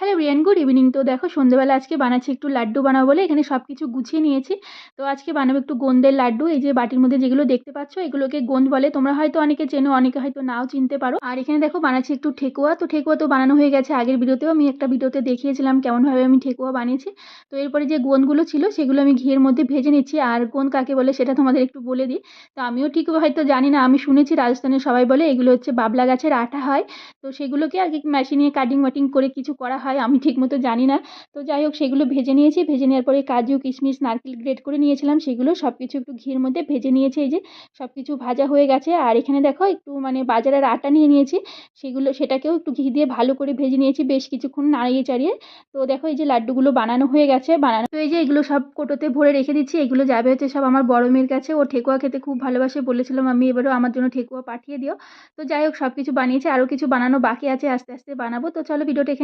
Hello Riyan, good evening. তো দেখো সন্ধ্যেবেলা আজকে বানাচ্ছি একটু লাড্ডু বানাবো বলে এখানে সব কিছু গুছিয়ে নিয়েছি। তো আজকে বানাবো একটু গোন্দের লাড্ডু। এই যে বাটির মধ্যে যেগুলো দেখতে পাচ্ছ এগুলোকে গোন্দ বলে, তোমরা হয়তো অনেকে চেনো, অনেকে হয়তো নাও চিনতে পারো। আর এখানে দেখো বানাচ্ছি একটু ঠেকুয়া। তো ঠেকুয়া তো বানানো হয়ে গেছে, আগের ভিডিওতেও আমি একটা ভিডিওতে দেখিয়েছিলাম কেমনভাবে আমি ঠেকুয়া বানিয়েছি। তো এরপরে যে গোন্দগুলো ছিল সেগুলো আমি ঘিয়ের মধ্যে ভেজে নিচ্ছি। আর গোন্দ কাকে বলে সেটা তোমাদের একটু বলে দিই। তো আমিও ঠিক হয়তো জানি না, আমি শুনেছি রাজস্থানের সবাই বলে এগুলো হচ্ছে বাবলা গাছের আঠা হয়। তো সেগুলোকে আর কি মেশিনে কাটিং মাটিং করে কিছু করা হয়, আমি ঠিক মতো জানি না। তো যাই হোক সেগুলো ভেজে নিয়েছি, ভেজে নেওয়ার পরে কাজু কিশমিশ নারকেল গ্রেট করে নিয়েছিলাম, সেগুলো সব কিছু একটু ঘির মধ্যে ভেজে নিয়েছি। এই যে সব কিছু ভাজা হয়ে গেছে। আর এখানে দেখো একটু মানে বাজারের আটা নিয়ে নিয়েছি, সেটাকেও একটু ঘি দিয়ে ভালো করে ভেজে নিয়েছি বেশ কিছুক্ষণ নাড়িয়ে চাড়িয়ে। তো দেখো এই যে লাড্ডুগুলো বানানো হয়ে গেছে, বানানো তো এই যে এগুলো সব কোটোতে ভরে রেখে দিচ্ছি। এগুলো যাবে হচ্ছে সব আমার বড় মেয়ের কাছে, ও ঠেকুয়া খেতে খুব ভালোবাসে, বলেছিলাম আমি এবারও আমার জন্য ঠেকুয়া পাঠিয়ে দিও। তো যাই হোক সব কিছু বানিয়েছি, আরও কিছু বানানো বাকি আছে, আস্তে আস্তে বানাবো। তো চলো ভিডিওটা এখানে